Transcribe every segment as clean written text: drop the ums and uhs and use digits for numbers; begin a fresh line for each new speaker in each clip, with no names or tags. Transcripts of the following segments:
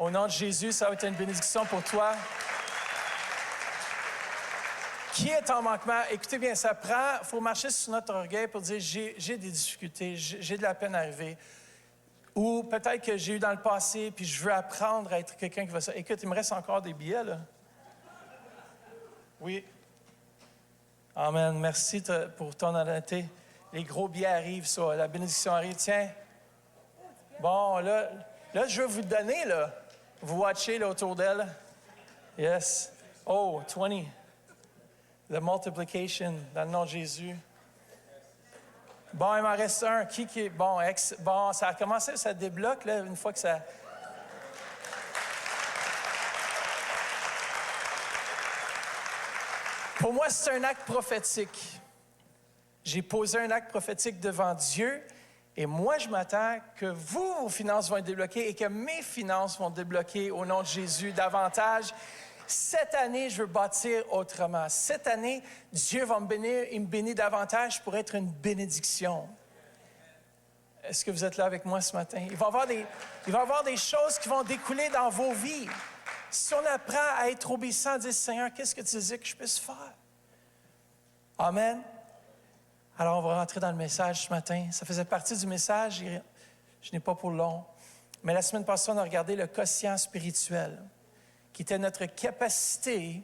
Au nom de Jésus, ça va être une bénédiction pour toi. Qui est en manquement? Écoutez bien, il faut marcher sur notre orgueil pour dire j'ai des difficultés, j'ai de la peine à arriver. Ou peut-être que j'ai eu dans le passé, puis je veux apprendre à être quelqu'un qui va ça. Écoute, il me reste encore des billets, là. Oui. Amen. Merci pour ton honnêteté. Les gros billets arrivent, ça. La bénédiction arrive. Tiens. Bon, là, je veux vous le donner, là. Vous watchez, là, autour d'elle. Yes. Oh, 20. The multiplication, dans le nom de Jésus. Bon, il m'en reste un. Qui est... Bon, ça a commencé, ça débloque, là, une fois que ça... Pour moi, c'est un acte prophétique. J'ai posé un acte prophétique devant Dieu et moi, je m'attends que vos finances vont être débloquées et que mes finances vont débloquer au nom de Jésus davantage. Cette année, je veux bâtir autrement. Cette année, Dieu va me bénir, il me bénit davantage pour être une bénédiction. Est-ce que vous êtes là avec moi ce matin? Il va y avoir des choses qui vont découler dans vos vies. Si on apprend à être obéissant, à dire, Seigneur, qu'est-ce que tu disais que je puisse faire? Amen. Alors, on va rentrer dans le message ce matin. Ça faisait partie du message, et je n'ai pas pour long. Mais la semaine passée, on a regardé le quotient spirituel, qui était notre capacité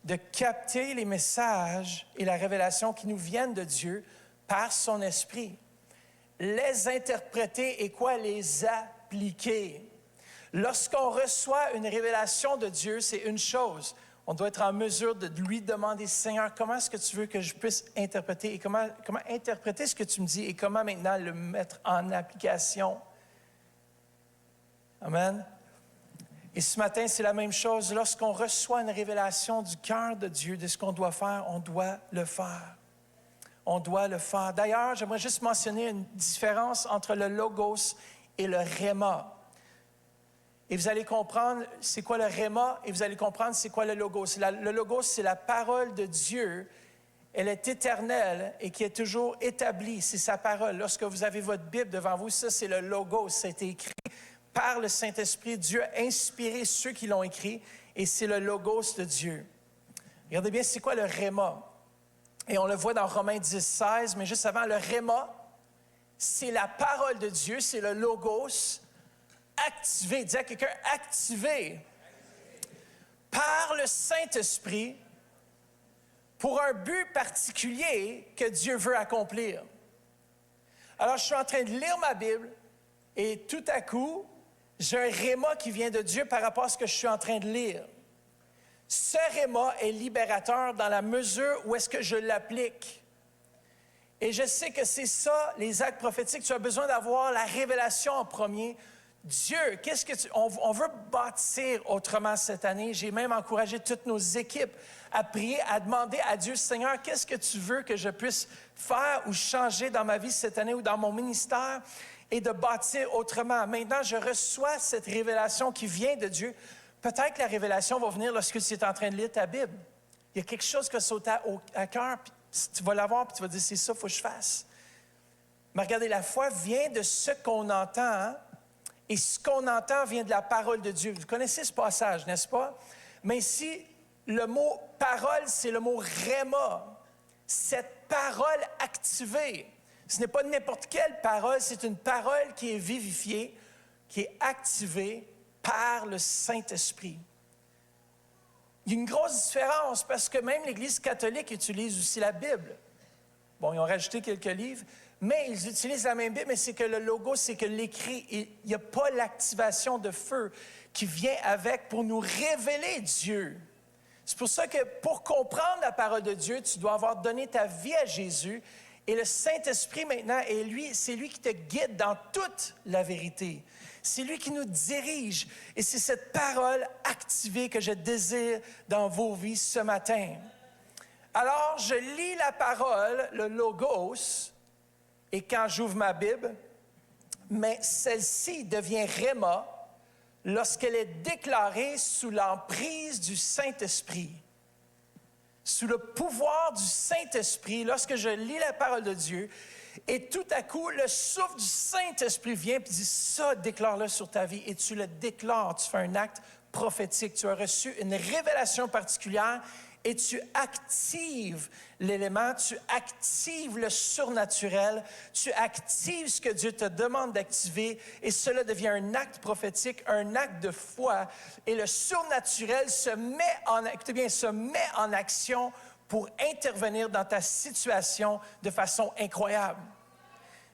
de capter les messages et la révélation qui nous viennent de Dieu par son esprit. Les interpréter et quoi? Les appliquer. Lorsqu'on reçoit une révélation de Dieu, c'est une chose. On doit être en mesure de lui demander, Seigneur, comment est-ce que tu veux que je puisse interpréter et comment interpréter ce que tu me dis et comment maintenant le mettre en application. Amen. Et ce matin, c'est la même chose. Lorsqu'on reçoit une révélation du cœur de Dieu, de ce qu'on doit faire, on doit le faire. On doit le faire. D'ailleurs, j'aimerais juste mentionner une différence entre le logos et le rhéma. Et vous allez comprendre c'est quoi le rhéma et vous allez comprendre c'est quoi le logos. Le logos, c'est la parole de Dieu. Elle est éternelle et qui est toujours établie. C'est sa parole. Lorsque vous avez votre Bible devant vous, ça, c'est le logos. Ça a été écrit par le Saint-Esprit. Dieu a inspiré ceux qui l'ont écrit et c'est le logos de Dieu. Regardez bien, c'est quoi le rhéma? Et on le voit dans Romains 10, 16, mais juste avant, le rhéma, c'est la parole de Dieu, c'est le logos activé. Dis à quelqu'un, activé par le Saint-Esprit pour un but particulier que Dieu veut accomplir. Alors, je suis en train de lire ma Bible et tout à coup, j'ai un rhéma qui vient de Dieu par rapport à ce que je suis en train de lire. Ce rhéma est libérateur dans la mesure où est-ce que je l'applique. Et je sais que c'est ça, les actes prophétiques. Tu as besoin d'avoir la révélation en premier. Dieu, on veut bâtir autrement cette année. J'ai même encouragé toutes nos équipes à prier, à demander à Dieu, Seigneur, qu'est-ce que tu veux que je puisse faire ou changer dans ma vie cette année ou dans mon ministère et de bâtir autrement. Maintenant, je reçois cette révélation qui vient de Dieu. Peut-être que la révélation va venir lorsque tu es en train de lire ta Bible. Il y a quelque chose qui va sauter à cœur, puis tu vas l'avoir, puis tu vas dire, c'est ça, il faut que je fasse. Mais regardez, la foi vient de ce qu'on entend, hein? Et ce qu'on entend vient de la parole de Dieu. Vous connaissez ce passage, n'est-ce pas? Mais ici, le mot « parole », c'est le mot « rhéma ». Cette parole activée, ce n'est pas n'importe quelle parole, c'est une parole qui est vivifiée, qui est activée par le Saint-Esprit. Il y a une grosse différence parce que même l'Église catholique utilise aussi la Bible. Bon, ils ont rajouté quelques livres, mais ils utilisent la même Bible, mais c'est que le logo, c'est que l'écrit, il n'y a pas l'activation de feu qui vient avec pour nous révéler Dieu. C'est pour ça que pour comprendre la parole de Dieu, tu dois avoir donné ta vie à Jésus et le Saint-Esprit maintenant, c'est lui qui te guide dans toute la vérité. C'est lui qui nous dirige et c'est cette parole activée que je désire dans vos vies ce matin. Alors, je lis la parole, le logos, et quand j'ouvre ma Bible, mais celle-ci devient rhéma lorsqu'elle est déclarée sous l'emprise du Saint-Esprit. Sous le pouvoir du Saint-Esprit, lorsque je lis la parole de Dieu, Et tout à coup, le souffle du Saint-Esprit vient et dit, ça, déclare-le sur ta vie. Et tu le déclares, tu fais un acte prophétique. Tu as reçu une révélation particulière et tu actives l'élément, tu actives le surnaturel, tu actives ce que Dieu te demande d'activer et cela devient un acte prophétique, un acte de foi. Et le surnaturel se met en action pour intervenir dans ta situation de façon incroyable.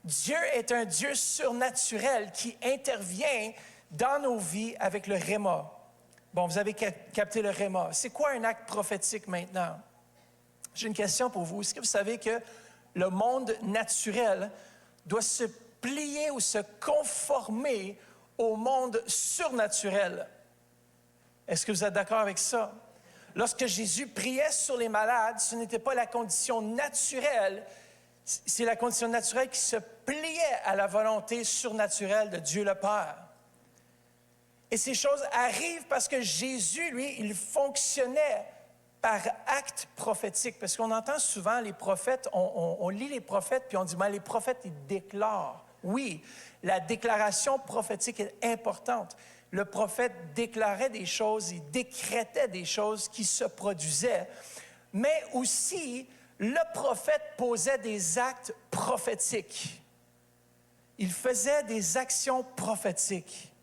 Dieu est un Dieu surnaturel qui intervient dans nos vies avec le Réma. Bon, vous avez capté le Réma. C'est quoi un acte prophétique maintenant? J'ai une question pour vous. Est-ce que vous savez que le monde naturel doit se plier ou se conformer au monde surnaturel? Est-ce que vous êtes d'accord avec ça? Lorsque Jésus priait sur les malades, ce n'était pas la condition naturelle, c'est la condition naturelle qui se pliait à la volonté surnaturelle de Dieu le Père. Et ces choses arrivent parce que Jésus, lui, il fonctionnait par acte prophétique. Parce qu'on entend souvent les prophètes, on lit les prophètes, puis on dit, ben, les prophètes, ils déclarent. Oui, la déclaration prophétique est importante. Le prophète déclarait des choses, il décrétait des choses qui se produisaient. Mais aussi, le prophète posait des actes prophétiques. Il faisait des actions prophétiques.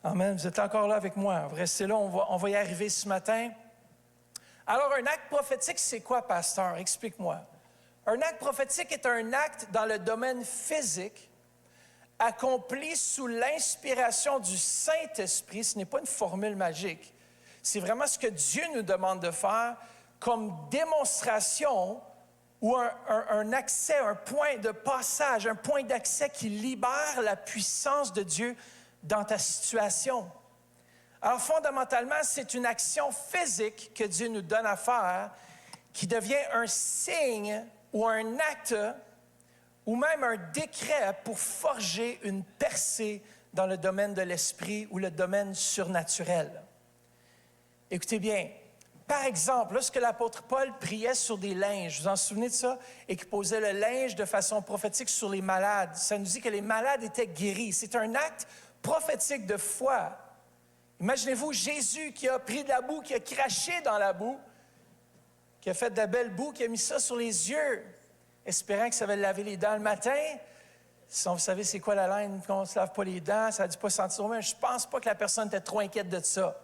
Amen. Vous êtes encore là avec moi. Restez là, on va y arriver ce matin. Alors, un acte prophétique, c'est quoi, pasteur? Explique-moi. Un acte prophétique est un acte dans le domaine physique, accompli sous l'inspiration du Saint-Esprit. Ce n'est pas une formule magique. C'est vraiment ce que Dieu nous demande de faire comme démonstration ou un accès, un point de passage, un point d'accès qui libère la puissance de Dieu dans ta situation. Alors, fondamentalement, c'est une action physique que Dieu nous donne à faire qui devient un signe ou un acte ou même un décret pour forger une percée dans le domaine de l'esprit ou le domaine surnaturel. Écoutez bien, par exemple, lorsque l'apôtre Paul priait sur des linges, vous vous en souvenez de ça, et qu'il posait le linge de façon prophétique sur les malades, ça nous dit que les malades étaient guéris. C'est un acte prophétique de foi. Imaginez-vous Jésus qui a pris de la boue, qui a craché dans la boue, qui a fait de la belle boue, qui a mis ça sur les yeux, espérant que ça va laver les dents le matin. Sinon, vous savez, c'est quoi la laine qu'on ne se lave pas les dents, ça ne dit pas sentir mais je ne pense pas que la personne était trop inquiète de ça.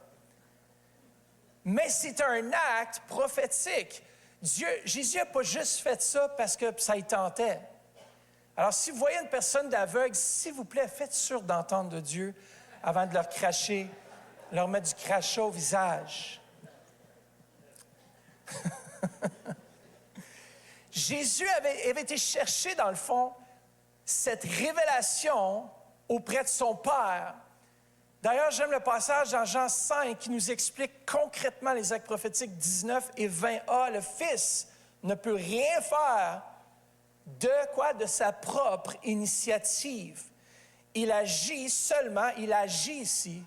Mais c'est un acte prophétique. Jésus n'a pas juste fait ça parce que ça y tentait. Alors, si vous voyez une personne d'aveugle, s'il vous plaît, faites sûr d'entendre de Dieu avant de leur cracher, leur mettre du crachat au visage. Jésus avait été chercher, dans le fond, cette révélation auprès de son Père. D'ailleurs, j'aime le passage dans Jean 5 qui nous explique concrètement les actes prophétiques 19 et 20a. Le Fils ne peut rien faire de sa propre initiative. Il agit ici.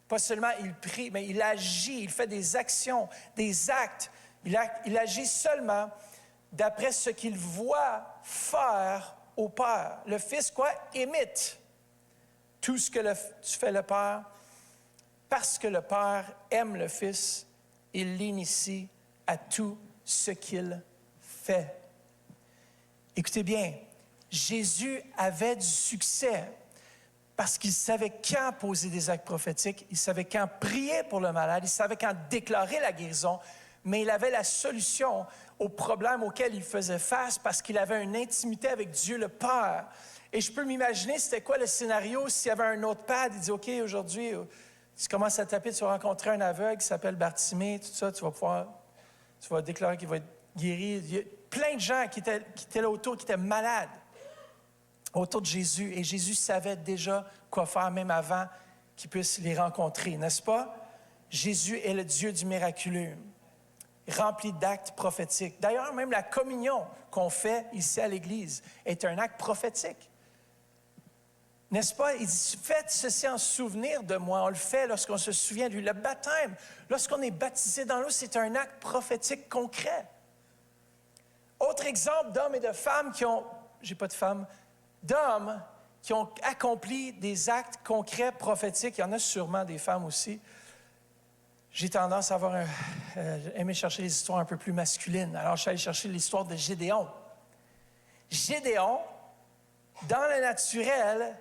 Pas seulement il prie, mais il agit, il fait des actions, des actes. Il agit seulement d'après ce qu'il voit faire au Père. Le Fils, imite tout ce que tu fais le Père. Parce que le Père aime le Fils, il l'initie à tout ce qu'il fait. Écoutez bien, Jésus avait du succès parce qu'il savait quand poser des actes prophétiques, il savait quand prier pour le malade, il savait quand déclarer la guérison, mais il avait la solution aux problèmes auxquels il faisait face parce qu'il avait une intimité avec Dieu le Père. Et je peux m'imaginer c'était quoi le scénario s'il y avait un autre père, il dit « OK, aujourd'hui, tu commences à taper, tu vas rencontrer un aveugle qui s'appelle Bartimée, tout ça, tu vas déclarer qu'il va être guéri. » Il y a plein de gens qui étaient là autour, qui étaient malades autour de Jésus. Et Jésus savait déjà quoi faire, même avant qu'ils puissent les rencontrer, n'est-ce pas? Jésus est le Dieu du miraculeux, rempli d'actes prophétiques. D'ailleurs, même la communion qu'on fait ici à l'Église est un acte prophétique. N'est-ce pas? Il dit, faites ceci en souvenir de moi. On le fait lorsqu'on se souvient de lui. Le baptême, lorsqu'on est baptisé dans l'eau, c'est un acte prophétique concret. Autre exemple d'hommes et de femmes qui ont, j'ai pas de femmes, d'hommes qui ont accompli des actes concrets, prophétiques. Il y en a sûrement des femmes aussi. J'ai tendance à aimer chercher les histoires un peu plus masculines. Alors, je suis allé chercher l'histoire de Gédéon. Gédéon, dans le naturel,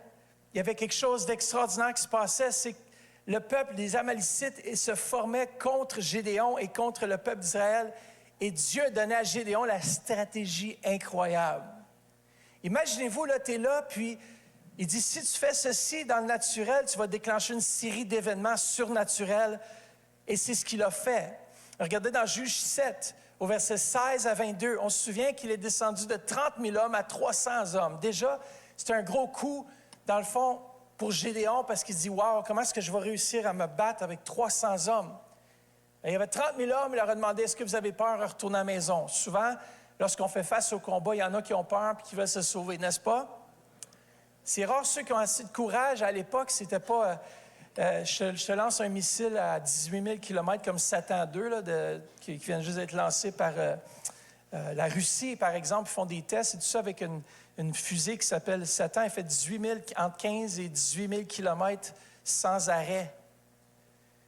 il y avait quelque chose d'extraordinaire qui se passait, c'est que le peuple des Amalicites se formait contre Gédéon et contre le peuple d'Israël. Et Dieu donnait à Gédéon la stratégie incroyable. Imaginez-vous, là, tu es là, puis il dit, si tu fais ceci dans le naturel, tu vas déclencher une série d'événements surnaturels. Et c'est ce qu'il a fait. Regardez dans Juge 7, au verset 16 à 22, on se souvient qu'il est descendu de 30 000 hommes à 300 hommes. Déjà, c'est un gros coup, dans le fond, pour Gédéon, parce qu'il se dit, « Wow, comment est-ce que je vais réussir à me battre avec 300 hommes? » Il y avait 30 000 hommes, il leur a demandé, « Est-ce que vous avez peur de retourner à la maison? » Souvent, lorsqu'on fait face au combat, il y en a qui ont peur et qui veulent se sauver, n'est-ce pas? C'est rare ceux qui ont assez de courage. À l'époque, c'était pas... je te lance un missile à 18 000 km comme Satan 2, là, qui vient juste d'être lancé par la Russie, par exemple. Ils font des tests et tout ça avec une fusée qui s'appelle Satan. Elle fait entre 15 et 18 000 km sans arrêt.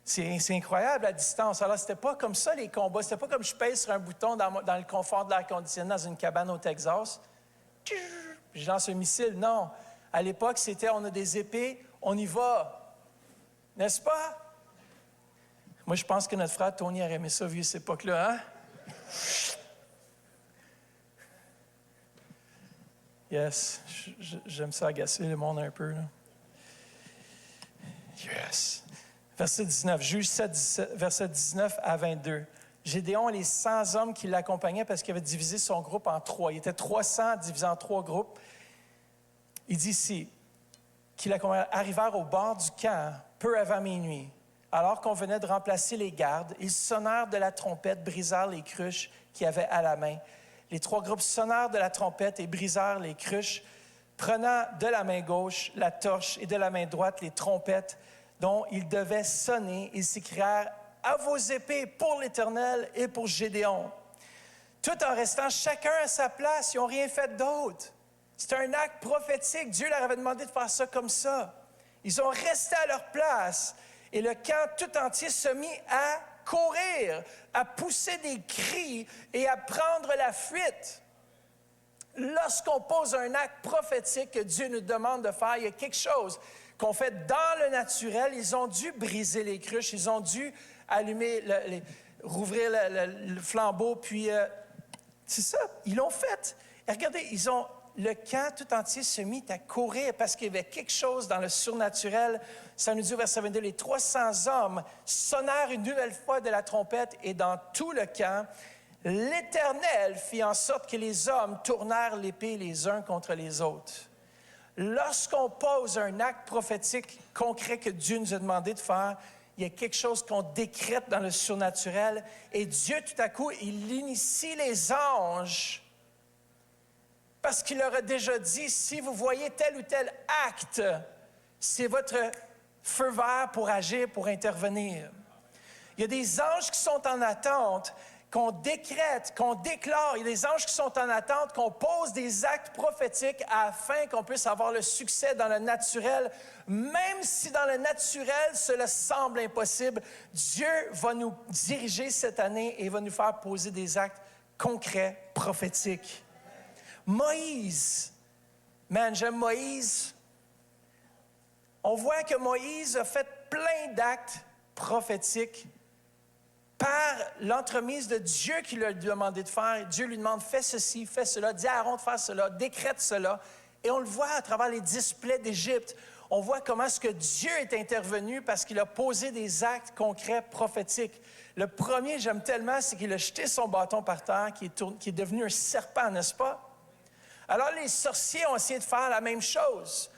C'est incroyable la distance. Alors, c'était pas comme ça les combats. C'était pas comme je pèse sur un bouton dans le confort de l'air conditionné dans une cabane au Texas. Puis je lance un missile. Non. À l'époque, c'était on a des épées, on y va. N'est-ce pas? Moi, je pense que notre frère Tony aurait aimé ça, vu cette époque-là, hein? Yes, j'aime ça agacer le monde un peu, là. Yes. Verset 19, Juge 7, verset 19 à 22. Gédéon et les 100 hommes qui l'accompagnaient parce qu'il avait divisé son groupe en 3. Il était 300 divisé en 3 groupes. Il dit ici qu'ils arrivèrent au bord du camp peu avant minuit. Alors qu'on venait de remplacer les gardes, ils sonnèrent de la trompette, brisèrent les cruches qu'ils avaient à la main. Les 3 groupes sonnèrent de la trompette et brisèrent les cruches, prenant de la main gauche la torche et de la main droite les trompettes dont ils devaient sonner. Ils s'écrièrent « À vos épées pour l'Éternel et pour Gédéon ». Tout en restant chacun à sa place, ils n'ont rien fait d'autre. C'était un acte prophétique. Dieu leur avait demandé de faire ça comme ça. Ils ont resté à leur place et le camp tout entier se mit à courir, à pousser des cris et à prendre la fuite. Lorsqu'on pose un acte prophétique que Dieu nous demande de faire, il y a quelque chose qu'on fait dans le naturel. Ils ont dû briser les cruches, ils ont dû allumer, rouvrir le flambeau, puis c'est ça, ils l'ont fait. Et regardez, le camp tout entier se mit à courir parce qu'il y avait quelque chose dans le surnaturel. Ça nous dit au verset 22, les 300 hommes sonnèrent une nouvelle fois de la trompette et dans tout le camp, l'Éternel fit en sorte que les hommes tournèrent l'épée les uns contre les autres. Lorsqu'on pose un acte prophétique concret que Dieu nous a demandé de faire, il y a quelque chose qu'on décrète dans le surnaturel et Dieu, tout à coup, il initie les anges parce qu'il leur a déjà dit, si vous voyez tel ou tel acte, c'est votre feu vert pour agir, pour intervenir. Il y a des anges qui sont en attente, qu'on décrète, qu'on déclare. Il y a des anges qui sont en attente, qu'on pose des actes prophétiques afin qu'on puisse avoir le succès dans le naturel. Même si dans le naturel, cela semble impossible, Dieu va nous diriger cette année et va nous faire poser des actes concrets, prophétiques. Moïse, man, j'aime Moïse. On voit que Moïse a fait plein d'actes prophétiques par l'entremise de Dieu qui lui a demandé de faire. Dieu lui demande, fais ceci, fais cela, dis à Aaron de faire cela, décrète cela. Et on le voit à travers les 10 plaies d'Égypte. On voit comment est-ce que Dieu est intervenu parce qu'il a posé des actes concrets prophétiques. Le premier, j'aime tellement, c'est qu'il a jeté son bâton par terre, qui est devenu un serpent, n'est-ce pas? Alors, les sorciers ont essayé de faire la même chose.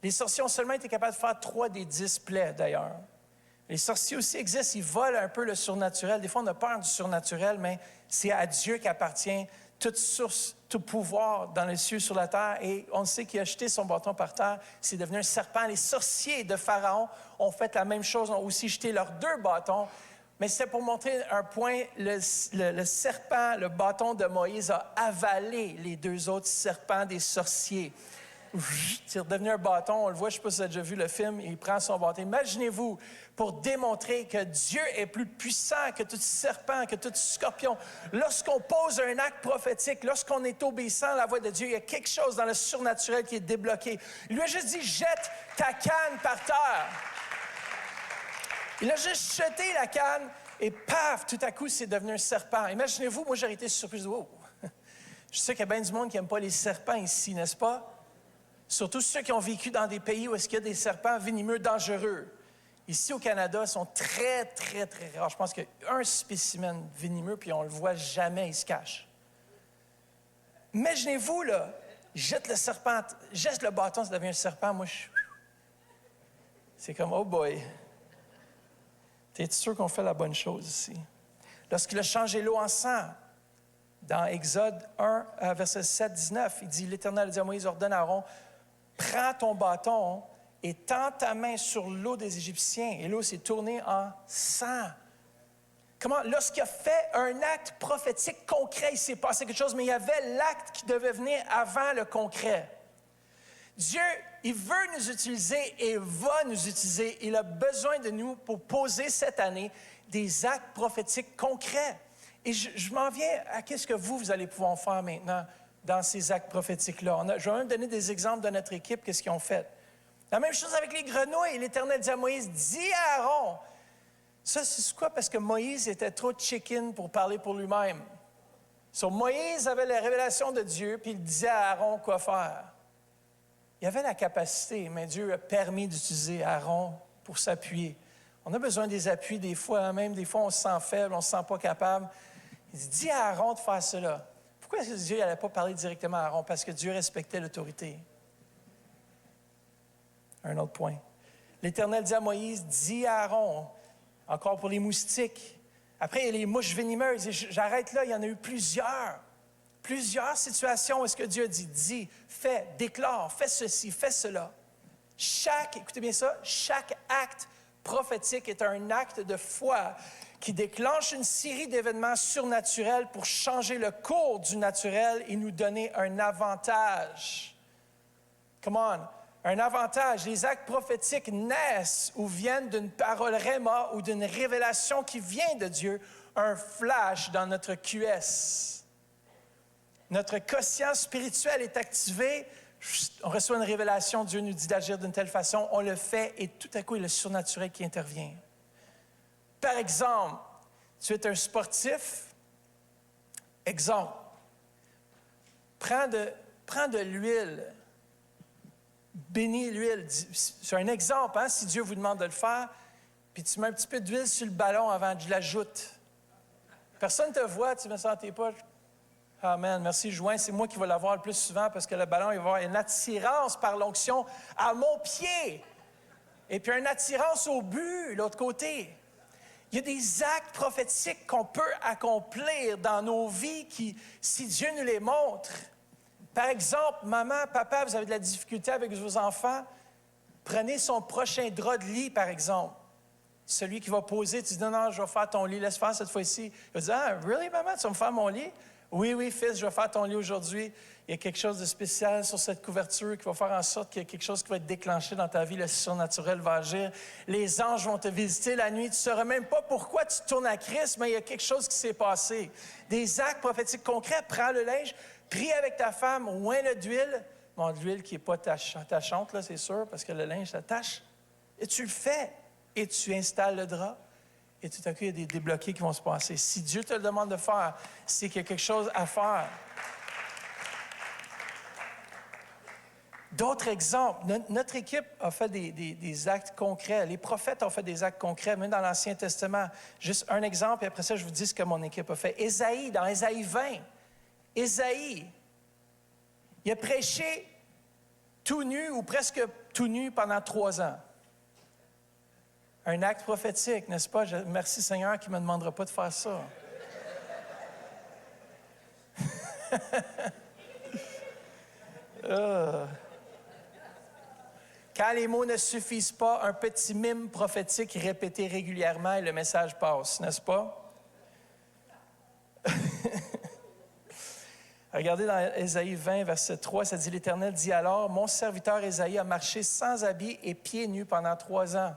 Les sorciers ont seulement été capables de faire 3 des 10 plaies, d'ailleurs. Les sorciers aussi existent, ils volent un peu le surnaturel. Des fois, on a peur du surnaturel, mais c'est à Dieu qu'appartient toute source, tout pouvoir dans les cieux, sur la terre. Et on sait qu'il a jeté son bâton par terre, c'est devenu un serpent. Les sorciers de Pharaon ont fait la même chose, ont aussi jeté leurs 2 bâtons Mais c'était pour montrer un point, le serpent, le bâton de Moïse a avalé les deux autres serpents des sorciers. C'est redevenu un bâton, on le voit, je ne sais pas si vous avez déjà vu le film, il prend son bâton. Imaginez-vous, pour démontrer que Dieu est plus puissant que tout serpent, que tout scorpion. Lorsqu'on pose un acte prophétique, lorsqu'on est obéissant à la voix de Dieu, il y a quelque chose dans le surnaturel qui est débloqué. Il lui a juste dit, jette ta canne par terre. Il a juste jeté la canne et paf, tout à coup, c'est devenu un serpent. Imaginez-vous, moi j'aurais été surpris, wow. Je sais qu'il y a bien du monde qui n'aime pas les serpents ici, n'est-ce pas? Surtout ceux qui ont vécu dans des pays où est-ce qu'il y a des serpents venimeux dangereux. Ici, au Canada, ils sont très, très, très rares. Je pense qu'il y a un spécimen venimeux, puis on ne le voit jamais, il se cache. Imaginez-vous, là, jette le serpent, jette le bâton, ça devient un serpent. Moi, c'est comme, oh boy. T'es sûr qu'on fait la bonne chose ici? Lorsqu'il a changé l'eau en sang, dans Exode 1, verset 7, 19, il dit, l'Éternel dit à Moïse, ordonne à Aaron, prends ton bâton et tends ta main sur l'eau des Égyptiens. Et l'eau s'est tournée en sang. Comment? Lorsqu'il a fait un acte prophétique concret, il s'est passé quelque chose, mais il y avait l'acte qui devait venir avant le concret. Dieu, il veut nous utiliser et va nous utiliser. Il a besoin de nous pour poser cette année des actes prophétiques concrets. Et je m'en viens à qu'est-ce que vous allez pouvoir faire maintenant dans ces actes prophétiques-là. Je vais même donner des exemples de notre équipe, qu'est-ce qu'ils ont fait. La même chose avec les grenouilles. L'Éternel dit à Moïse, dis à Aaron. Ça, c'est quoi? Parce que Moïse était trop chicken pour parler pour lui-même. Moïse avait la révélation de Dieu, puis il disait à Aaron quoi faire. Il avait la capacité, mais Dieu a permis d'utiliser Aaron pour s'appuyer. On a besoin des appuis des fois, hein, même des fois on se sent faible, on ne se sent pas capable. Il dit, dis à Aaron de faire cela. Pourquoi est-ce que Dieu n'allait pas parler directement à Aaron? Parce que Dieu respectait l'autorité. Un autre point. L'Éternel dit à Moïse, dis à Aaron, encore pour les moustiques. Après, il y a les mouches venimeuses. Et j'arrête là, il y en a eu plusieurs. Plusieurs situations où est-ce que Dieu a dit, dis, fais, déclare, fais ceci, fais cela. Écoutez bien ça, chaque acte prophétique est un acte de foi qui déclenche une série d'événements surnaturels pour changer le cours du naturel et nous donner un avantage. Come on! Un avantage. Les actes prophétiques naissent ou viennent d'une parole réma ou d'une révélation qui vient de Dieu, un flash dans notre QS. Notre quotient spirituel est activé, on reçoit une révélation, Dieu nous dit d'agir d'une telle façon, on le fait et tout à coup, il y a le surnaturel qui intervient. Par exemple, tu es un sportif. Exemple, prends de l'huile, bénis l'huile. C'est un exemple, hein, si Dieu vous demande de le faire, puis tu mets un petit peu d'huile sur le ballon avant que je l'ajoute. Personne ne te voit, tu mets ça dans tes poches. Amen. Merci, Join. C'est moi qui vais l'avoir le plus souvent parce que le ballon, il va avoir une attirance par l'onction à mon pied. Et puis une attirance au but, l'autre côté. Il y a des actes prophétiques qu'on peut accomplir dans nos vies qui, si Dieu nous les montre. Par exemple, maman, papa, vous avez de la difficulté avec vos enfants, prenez son prochain drap de lit, par exemple. Celui qui va poser, tu dis, non, je vais faire ton lit, laisse faire cette fois-ci. Il va dire, ah, really, maman, tu vas me faire mon lit? Oui, fils, je vais faire ton lit aujourd'hui. Il y a quelque chose de spécial sur cette couverture qui va faire en sorte qu'il y a quelque chose qui va être déclenché dans ta vie. Le surnaturel va agir. Les anges vont te visiter la nuit. Tu ne sauras même pas pourquoi tu tournes à Christ, mais il y a quelque chose qui s'est passé. Des actes prophétiques concrets. Prends le linge, prie avec ta femme, oins-le d'huile. Bon, de l'huile qui n'est pas tachante, là, c'est sûr, parce que le linge, ça tache. Et tu le fais. Et tu installes le drap. Et tout à coup, il y a des débloqués qui vont se passer. Si Dieu te le demande de faire, c'est qu'il y a quelque chose à faire. D'autres exemples. Notre équipe a fait des actes concrets. Les prophètes ont fait des actes concrets, même dans l'Ancien Testament. Juste un exemple, et après ça, je vous dis ce que mon équipe a fait. Ésaïe, dans Ésaïe 20, Ésaïe, il a prêché tout nu ou presque tout nu pendant 3 ans. Un acte prophétique, n'est-ce pas? Merci Seigneur qui ne me demandera pas de faire ça. Quand les mots ne suffisent pas, un petit mime prophétique répété régulièrement et le message passe, n'est-ce pas? Regardez dans Ésaïe 20, verset 3, ça dit « L'Éternel dit alors, mon serviteur Ésaïe a marché sans habit et pieds nus pendant 3 ans.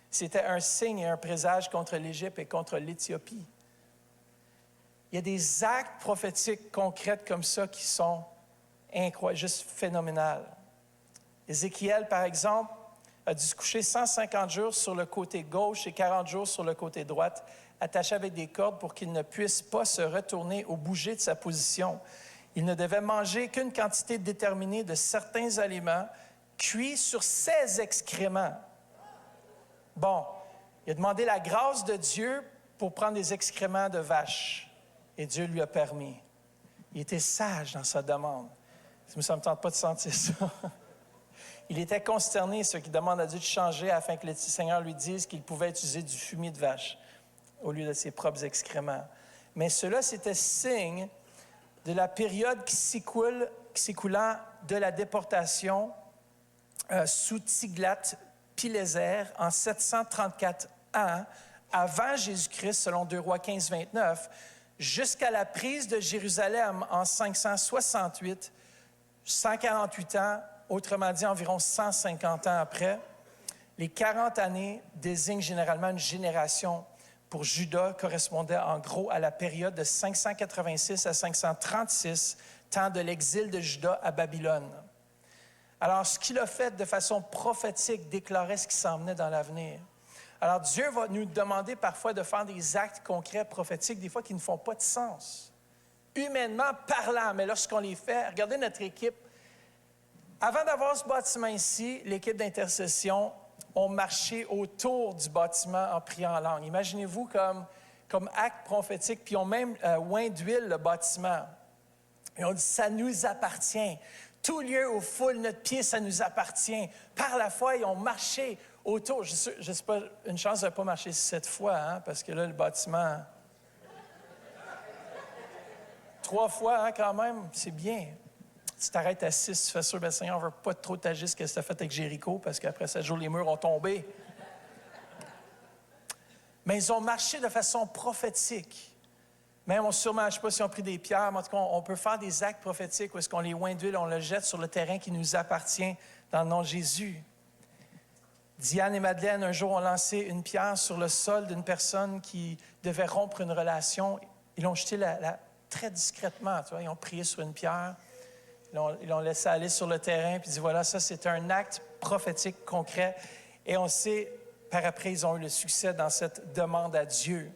C'était un signe et un présage contre l'Égypte et contre l'Éthiopie. » Il y a des actes prophétiques concrets comme ça qui sont incroyables, juste phénoménales. Ézéchiel, par exemple, a dû se coucher 150 jours sur le côté gauche et 40 jours sur le côté droit, attaché avec des cordes pour qu'il ne puisse pas se retourner ou bouger de sa position. Il ne devait manger qu'une quantité déterminée de certains aliments cuits sur ses excréments. Bon, il a demandé la grâce de Dieu pour prendre des excréments de vache. Et Dieu lui a permis. Il était sage dans sa demande. Ça ne me tente pas de sentir ça. Il était consterné, ceux qui demandent à Dieu de changer afin que le Seigneur lui dise qu'il pouvait utiliser du fumier de vache au lieu de ses propres excréments. Mais cela, c'était signe de la période qui s'écoulant de la déportation sous Tiglath-Pileser en 734 ans avant Jésus-Christ, selon 2 Rois 15, 29, jusqu'à la prise de Jérusalem en 568, 148 ans, autrement dit environ 150 ans après. Les 40 années désignent généralement une génération. Pour Juda, correspondait en gros à la période de 586 à 536, temps de l'exil de Juda à Babylone. Alors, ce qu'il a fait de façon prophétique déclarait ce qui s'en venait dans l'avenir. Alors, Dieu va nous demander parfois de faire des actes concrets prophétiques, des fois qui ne font pas de sens. Humainement parlant, mais lorsqu'on les fait, regardez notre équipe. Avant d'avoir ce bâtiment ici, l'équipe d'intercession ont marché autour du bâtiment en priant en langue. Imaginez-vous comme acte prophétique, puis ils ont même oint d'huile le bâtiment. Et on dit, ça nous appartient. Tout lieu où foule notre pied, ça nous appartient. Par la foi, ils ont marché autour. Je sais pas, une chance de ne pas marcher 7 fois, hein, parce que là, le bâtiment... 3 fois, hein, quand même, c'est bien. Si tu t'arrêtes à 6, tu fais sûr, bien, Seigneur, on ne veut pas trop t'agir ce que tu as fait avec Jéricho, parce qu'après 7 jours, les murs ont tombé. Mais ils ont marché de façon prophétique. Même, sûrement, je ne sais pas si on a pris des pierres, mais en tout cas, on peut faire des actes prophétiques où est-ce qu'on les oint d'huile, on le jette sur le terrain qui nous appartient dans le nom de Jésus. Diane et Madeleine, un jour, ont lancé une pierre sur le sol d'une personne qui devait rompre une relation. Ils l'ont jetée très discrètement, tu vois, ils ont prié sur une pierre. Ils l'ont laissé aller sur le terrain, puis dit, voilà, ça, c'est un acte prophétique concret. Et on sait, par après, ils ont eu le succès dans cette demande à Dieu.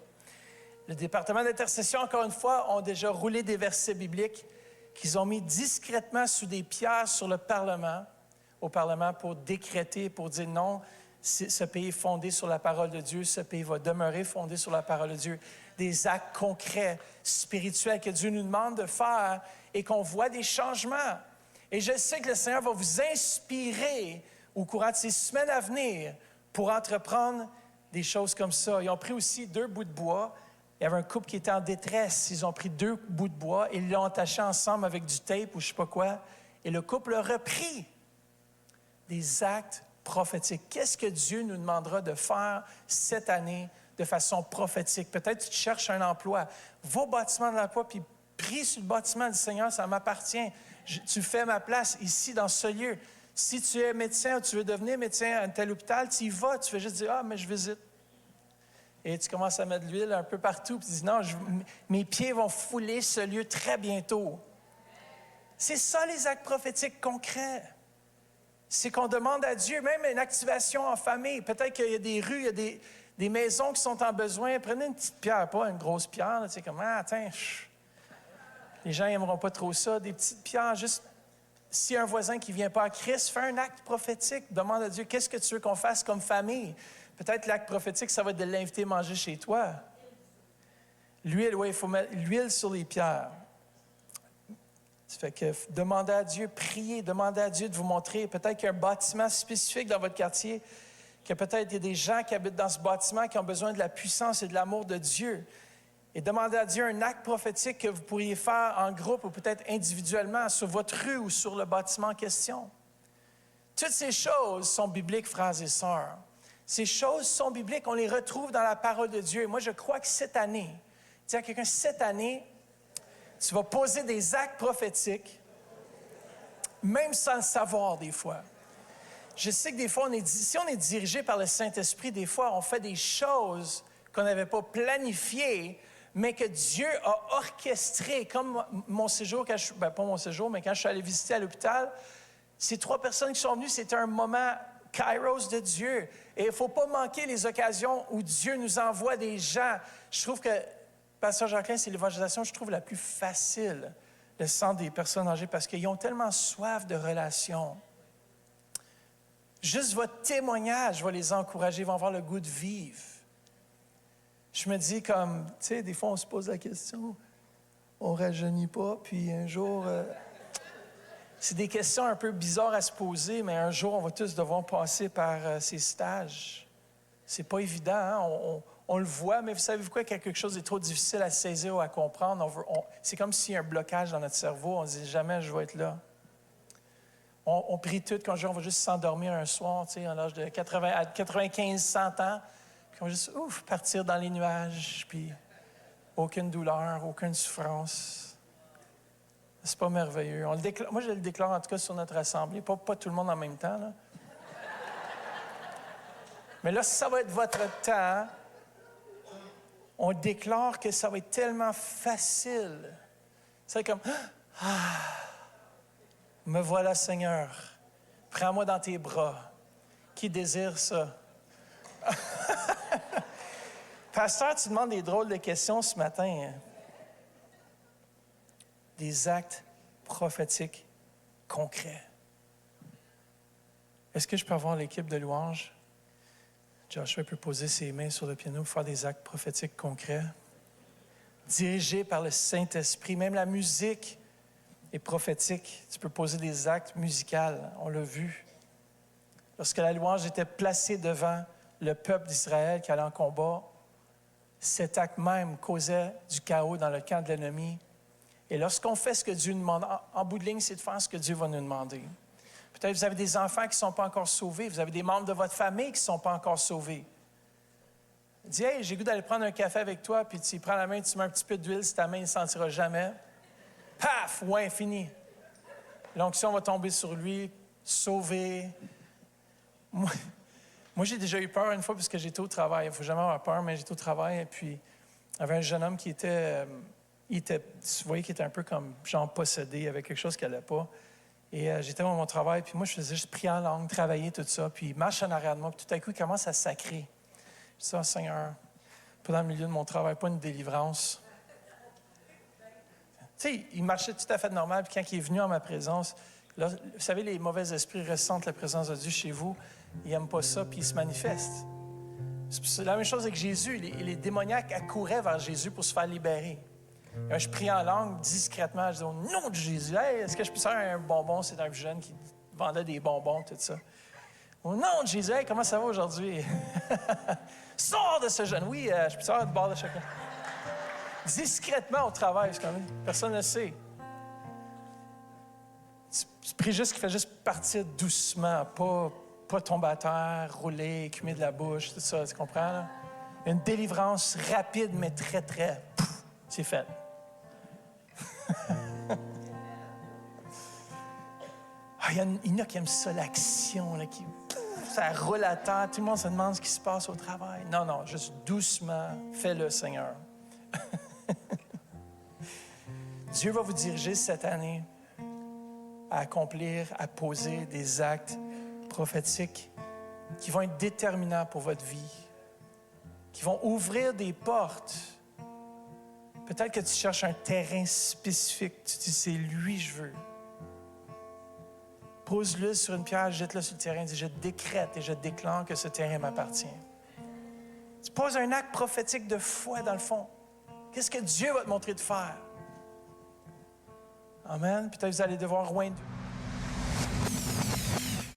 Le département d'intercession, encore une fois, ont déjà roulé des versets bibliques qu'ils ont mis discrètement sous des pierres sur le Parlement, au Parlement, pour décréter, pour dire non, ce pays est fondé sur la parole de Dieu, ce pays va demeurer fondé sur la parole de Dieu. Des actes concrets, spirituels que Dieu nous demande de faire et qu'on voit des changements. Et je sais que le Seigneur va vous inspirer au courant de ces semaines à venir pour entreprendre des choses comme ça. Ils ont pris aussi 2 bouts de bois. Il y avait un couple qui était en détresse. Ils ont pris 2 bouts de bois et ils l'ont attaché ensemble avec du tape ou je ne sais pas quoi. Et le couple a repris des actes prophétiques. Qu'est-ce que Dieu nous demandera de faire cette année de façon prophétique? Peut-être que tu cherches un emploi. Va au bâtiment de l'emploi, puis prie sur le bâtiment du Seigneur, ça m'appartient. Tu fais ma place ici, dans ce lieu. Si tu es médecin ou tu veux devenir médecin à un tel hôpital, tu y vas, tu fais juste dire « Ah, mais je visite ». Et tu commences à mettre de l'huile un peu partout, puis tu dis « Non, mes pieds vont fouler ce lieu très bientôt ». C'est ça les actes prophétiques concrets. C'est qu'on demande à Dieu, même une activation en famille. Peut-être qu'il y a des rues, il y a des maisons qui sont en besoin. Prenez une petite pierre, pas une grosse pierre. Tu sais, comme, attends, les gens n'aimeront pas trop ça. Des petites pierres, juste, s'il y a un voisin qui ne vient pas à Christ, fais un acte prophétique. Demande à Dieu, qu'est-ce que tu veux qu'on fasse comme famille? Peut-être l'acte prophétique, ça va être de l'inviter à manger chez toi. L'huile, oui, il faut mettre l'huile sur les pierres. Ça fait que demandez à Dieu, priez, demandez à Dieu de vous montrer. Peut-être qu'il y a un bâtiment spécifique dans votre quartier, que peut-être il y a des gens qui habitent dans ce bâtiment qui ont besoin de la puissance et de l'amour de Dieu. Et demandez à Dieu un acte prophétique que vous pourriez faire en groupe ou peut-être individuellement sur votre rue ou sur le bâtiment en question. Toutes ces choses sont bibliques, frères et sœurs. Ces choses sont bibliques, on les retrouve dans la parole de Dieu. Et moi, je crois que cette année, dis à quelqu'un, cette année, tu vas poser des actes prophétiques, même sans le savoir des fois. Je sais que des fois, si on est dirigé par le Saint-Esprit, des fois, on fait des choses qu'on n'avait pas planifiées, mais que Dieu a orchestrées. Comme mon séjour, pas mon séjour, mais quand je suis allé visiter à l'hôpital, ces 3 personnes qui sont venues, c'était un moment kairos de Dieu. Et il ne faut pas manquer les occasions où Dieu nous envoie des gens. Je trouve que, Pasteur Jacqueline, c'est l'évangélisation, je trouve, la plus facile, le centre des personnes âgées, parce qu'ils ont tellement soif de relations. Juste votre témoignage va les encourager, ils vont avoir le goût de vivre. Je me dis comme, tu sais, des fois on se pose la question, on ne rajeunit pas, puis un jour... c'est des questions un peu bizarres à se poser, mais un jour, on va tous devoir passer par ces stages. C'est pas évident, hein? On le voit, mais vous savez quoi? Quand quelque chose est trop difficile à saisir ou à comprendre, c'est comme s'il y a un blocage dans notre cerveau. On ne dit jamais, je vais être là. On prie tout quand on va juste s'endormir un soir, tu sais, à l'âge de 95, 100 ans, puis on va juste, partir dans les nuages, puis aucune douleur, aucune souffrance. C'est pas merveilleux. Moi, je le déclare en tout cas sur notre assemblée, pas tout le monde en même temps, là. Mais là, ça va être votre temps. On déclare que ça va être tellement facile. C'est comme, me voilà, Seigneur. Prends-moi dans tes bras. Qui désire ça? Pasteur, tu demandes des drôles de questions ce matin. Des actes prophétiques concrets. Est-ce que je peux avoir l'équipe de louange? Joshua peut poser ses mains sur le piano pour faire des actes prophétiques concrets. Dirigés par le Saint-Esprit. Même la musique est prophétique. Tu peux poser des actes musicaux. On l'a vu. Lorsque la louange était placée devant le peuple d'Israël qui allait en combat, cet acte même causait du chaos dans le camp de l'ennemi. Et lorsqu'on fait ce que Dieu nous demande, en bout de ligne, c'est de faire ce que Dieu va nous demander. Peut-être que vous avez des enfants qui ne sont pas encore sauvés. Vous avez des membres de votre famille qui ne sont pas encore sauvés. Dis, hey, j'ai le goût d'aller prendre un café avec toi, puis tu prends la main, tu mets un petit peu d'huile, si ta main ne sentira jamais. Paf! Ouais, fini. L'onction va tomber sur lui, sauvé. Moi, j'ai déjà eu peur une fois parce que j'étais au travail. Il ne faut jamais avoir peur, mais j'étais au travail. Et puis, il y avait un jeune homme qui était... tu voyais qu'il était un peu comme genre possédé, il y avait quelque chose qui n'allait pas. Et j'étais dans mon travail, puis moi, je faisais juste prier en langue, travailler, tout ça. Puis il marche en arrière de moi, puis tout à coup, il commence à sacrer. Je dis, oh, Seigneur, pas dans le milieu de mon travail, pas une délivrance. Tu sais, il marchait tout à fait normal, puis quand il est venu en ma présence, là, vous savez, les mauvais esprits ressentent la présence de Dieu chez vous. Ils n'aiment pas ça, puis ils se manifestent. C'est la même chose avec Jésus. Les démoniaques accouraient vers Jésus pour se faire libérer. Je prie en langue discrètement. Je dis au nom de Jésus, hey, est-ce que je peux faire un bonbon? C'est un jeune qui vendait des bonbons, tout ça. Au nom de Jésus, hey, comment ça va aujourd'hui? Sors de ce jeune. Oui, je peux sortir du bord de chacun. Discrètement au travail, c'est comme personne ne le sait. Tu pries juste qu'il fait juste partir doucement, pas tomber à terre, rouler, écumer de la bouche, tout ça, tu comprends? Là? Une délivrance rapide, mais très, très, c'est fait. Il y en a qui aiment ça, l'action, là, ça roule à terre, tout le monde se demande ce qui se passe au travail. Non, juste doucement, fais-le, Seigneur. Dieu va vous diriger cette année à accomplir, à poser des actes prophétiques qui vont être déterminants pour votre vie, qui vont ouvrir des portes. Peut-être que tu cherches un terrain spécifique. Tu dis, c'est lui, je veux. Pose-le sur une pierre, jette-le sur le terrain. Dis, je décrète et je déclare que ce terrain m'appartient. Tu poses un acte prophétique de foi, dans le fond. Qu'est-ce que Dieu va te montrer de faire? Amen. Peut-être que vous allez devoir loin de